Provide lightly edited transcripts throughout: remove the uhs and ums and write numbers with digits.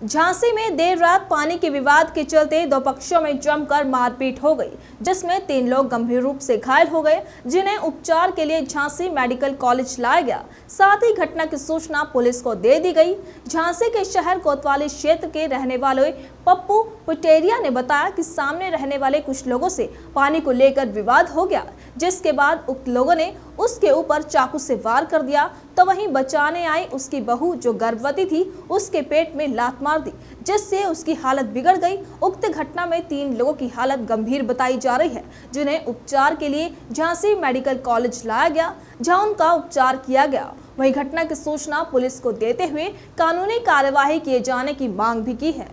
झांसी में देर रात पानी के विवाद के चलते दो पक्षों में जमकर मारपीट हो गई, जिसमें 3 लोग गंभीर रूप से घायल हो गए, जिन्हें उपचार के लिए झांसी मेडिकल कॉलेज लाया गया। साथ ही घटना की सूचना पुलिस को दे दी गई। झांसी के शहर कोतवाली क्षेत्र के रहने वाले पप्पू पटेरिया ने बताया कि सामने रहने वाले कुछ लोगों से पानी को लेकर विवाद हो गया, जिसके बाद उक्त लोगों ने उसके ऊपर चाकू से वार कर दिया। तो वहीं बचाने आई उसकी बहू जो गर्भवती थी, उसके पेट में लात मार दी, जिससे उसकी हालत बिगड़ गई। उक्त घटना में 3 लोगों की हालत गंभीर बताई जा रही है, जिन्हें उपचार के लिए झांसी मेडिकल कॉलेज लाया गया, जहां उनका उपचार किया गया। वहीं घटना की सूचना पुलिस को देते हुए कानूनी कार्यवाही किए जाने की मांग भी की है।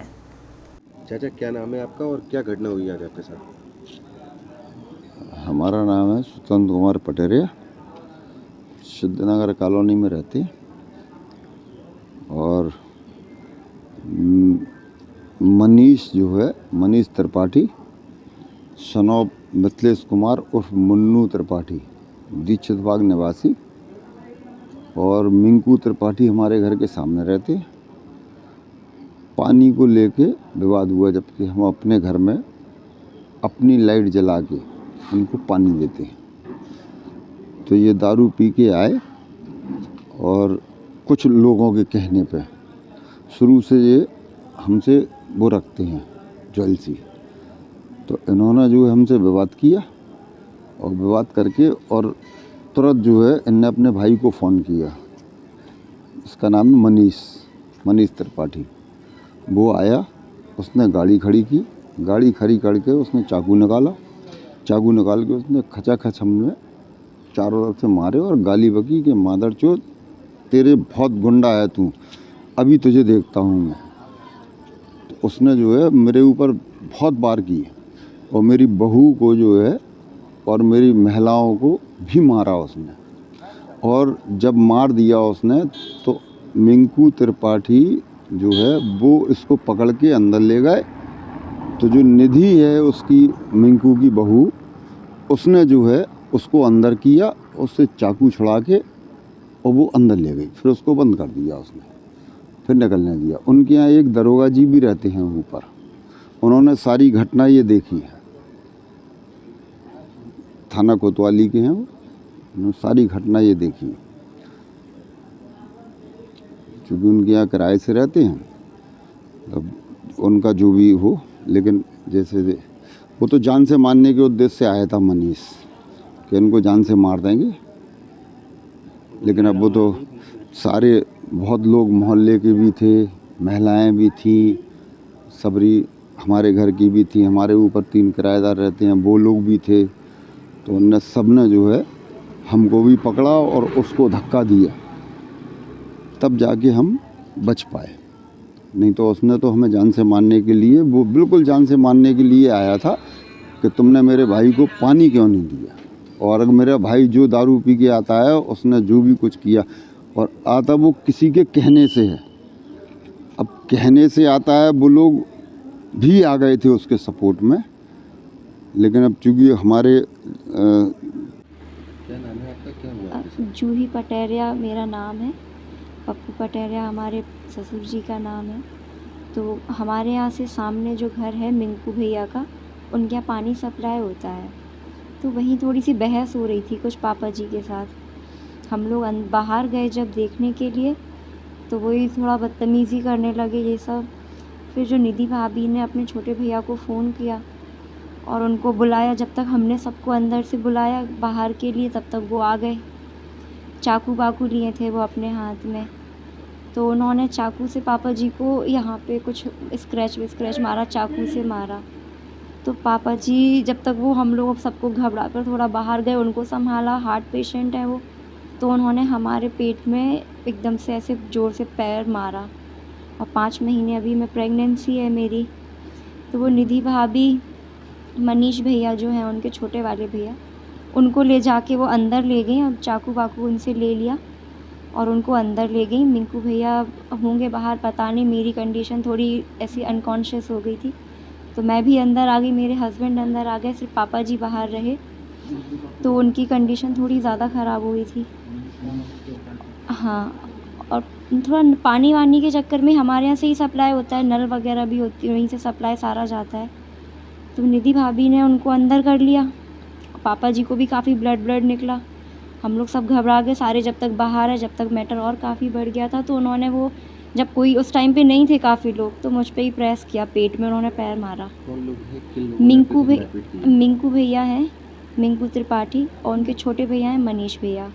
चाचा, क्या नाम है आपका और क्या घटना हुई आज आपके साथ? हमारा नाम है स्वतंत्र कुमार पटेरिया, सिद्धनगर कॉलोनी में रहते और मनीष जो है, मनीष त्रिपाठी सन ऑफ मिथिलेश कुमार उर्फ मुन्नू त्रिपाठी, दीक्षित बाग निवासी, और मिंकू त्रिपाठी हमारे घर के सामने रहते। पानी को लेके विवाद हुआ, जबकि हम अपने घर में अपनी लाइट जला के उनको पानी देते हैं। तो ये दारू पी के आए और कुछ लोगों के कहने पे शुरू से ये हमसे वो रखते हैं ज्वेलसी। तो इन्होंने जो है हमसे विवाद किया और विवाद करके और तुरंत जो है इनने अपने भाई को फ़ोन किया। इसका नाम है मनीष त्रिपाठी। वो आया, उसने गाड़ी खड़ी की, गाड़ी खड़ी करके उसने चाकू निकाल के उसने खचाखच हमने चारों तरफ से मारे और गाली बकी कि मादरचोद, तेरे बहुत गुंडा है तू, अभी तुझे देखता हूँ मैं। तो उसने जो है मेरे ऊपर बहुत बार की और मेरी बहू को जो है और मेरी महिलाओं को भी मारा उसने। और जब मार दिया उसने तो मिंकू त्रिपाठी जो है वो इसको पकड़ के अंदर ले गए। तो जो निधि है उसकी, मिंकू की बहू, उसने जो है उसको अंदर किया, उससे चाकू छुड़ा के और वो अंदर ले गई। फिर उसको बंद कर दिया उसने, फिर निकलने दिया। उनके यहाँ एक दरोगा जी भी रहते हैं ऊपर, उन्होंने सारी घटना ये देखी है, थाना कोतवाली के हैं वो, उन्होंने सारी घटना ये देखी है। क्योंकि उनके यहाँ किराए से रहते हैं, अब उनका जो भी हो, लेकिन जैसे वो तो जान से मारने के उद्देश्य से आया था मनीष, कि इनको जान से मार देंगे। लेकिन अब वो तो सारे बहुत लोग मोहल्ले के भी थे, महिलाएं भी थी, सबरी हमारे घर की भी थी, हमारे ऊपर 3 किराएदार रहते हैं, वो लोग भी थे। तो उनने सब ने जो है हमको भी पकड़ा और उसको धक्का दिया, तब जाके हम बच पाए। नहीं तो उसने तो हमें जान से मारने के लिए, वो बिल्कुल जान से मारने के लिए आया था कि तुमने मेरे भाई को पानी क्यों नहीं दिया। और अगर मेरा भाई जो दारू पी के आता है, उसने जो भी कुछ किया और आता वो किसी के कहने से है। अब कहने से आता है, वो लोग भी आ गए थे उसके सपोर्ट में। लेकिन अब चूँकि हमारे क्या नाम है आपका, क्या हुआ आपके साथ? जूही पटेरिया मेरा नाम है, पप्पू पटेरिया हमारे ससुर जी का नाम है। तो हमारे यहाँ से सामने जो घर है मिंकू भैया का, उनके यहाँ पानी सप्लाई होता है। तो वहीं थोड़ी सी बहस हो रही थी कुछ पापा जी के साथ। हम लोग बाहर गए जब देखने के लिए, तो वही थोड़ा बदतमीज़ी करने लगे ये सब। फिर जो निधि भाभी ने अपने छोटे भैया को फ़ोन किया और उनको बुलाया। जब तक हमने सबको अंदर से बुलाया बाहर के लिए, तब तक वो आ गए। चाकू वाकू लिए थे वो अपने हाथ में, तो उन्होंने चाकू से पापा जी को यहाँ पे कुछ स्क्रैच मारा, चाकू से मारा। तो पापा जी, जब तक वो हम लोग सबको घबरा कर थोड़ा बाहर गए, उनको संभाला, हार्ट पेशेंट है वो, तो उन्होंने हमारे पेट में एकदम से ऐसे ज़ोर से पैर मारा। और 5 महीने अभी मैं प्रेगनेंसी है मेरी। तो वो निधि भाभी, मनीष भैया जो हैं उनके छोटे वाले भैया, उनको ले जाके वो अंदर ले गई और चाकू वाकू उनसे ले लिया और उनको अंदर ले गई। मिंकू भैया होंगे बाहर, पता नहीं, मेरी कंडीशन थोड़ी ऐसी अनकॉन्शियस हो गई थी, तो मैं भी अंदर आ गई, मेरे हस्बैंड अंदर आ गए, सिर्फ पापा जी बाहर रहे। तो उनकी कंडीशन थोड़ी ज़्यादा ख़राब हुई थी। हाँ, और थोड़ा पानी वानी के चक्कर में हमारे यहाँ से ही सप्लाई होता है, नल वगैरह भी होती है, वहीं से सप्लाई सारा जाता है। तो निधि भाभी ने उनको अंदर कर लिया। पापा जी को भी काफ़ी ब्लड निकला। हम लोग सब घबरा गए सारे, जब तक बाहर है, जब तक मैटर और काफ़ी बढ़ गया था। तो उन्होंने वो, जब कोई उस टाइम पे नहीं थे काफ़ी लोग, तो मुझ पे ही प्रेस किया, पेट में उन्होंने पैर मारा। कौन लोग हैं, किन लोगों ने आपके साथ मारपीट की है? मिंकू भैया हैं, मिंकू त्रिपाठी, और उनके छोटे भैया हैं मनीष भैया।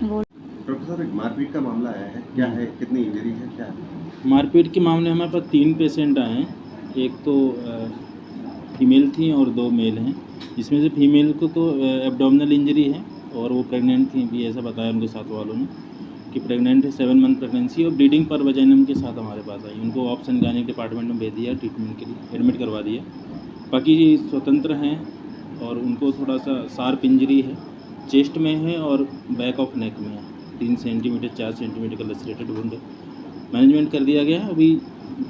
वो डॉक्टर साहब, एक मारपीट का मामला आया है, क्या है, कितनी इंजरी है, क्या है? मारपीट के मामले हमारे पास 3 पेशेंट आए हैं। एक तो फीमेल थी और 2 मेल हैं। इसमें से फीमेल को तो एब्डोमिनल इंजरी है और वो प्रेग्नेंट थी भी, ऐसा बताया उनके साथ वालों ने कि प्रेग्नेंट है, 7 मंथ प्रेगनेंसी और ब्लीडिंग पर वजाइनम के साथ हमारे पास आई। उनको ऑप्शन गायनिक डिपार्टमेंट में भेज दिया, ट्रीटमेंट के लिए एडमिट करवा दिया। बाकी ये स्वतंत्र हैं और उनको थोड़ा सा शार्प इंजरी है, चेस्ट में है और बैक ऑफ नेक में है। 3 सेंटीमीटर 4 सेंटीमीटर का लैसेरेटेड वुंड है। मैनेजमेंट कर दिया गया है, अभी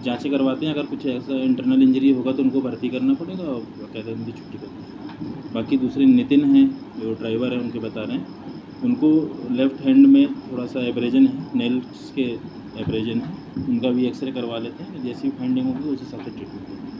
जांचें करवाते हैं। अगर कुछ ऐसा इंटरनल इंजरी होगा तो उनको भर्ती करना पड़ेगा और कहते हैं उनकी छुट्टी कर दें। बाकी दूसरे नितिन हैं जो ड्राइवर हैं, उनके बता रहे हैं उनको लेफ़्ट हैंड में थोड़ा सा एब्रेजन है, नेल्स के एब्रेजन है। उनका भी एक्सरे करवा लेते हैं, जैसी फाइंडिंग होगी उस हिसाब से ट्रीटमेंट होगी।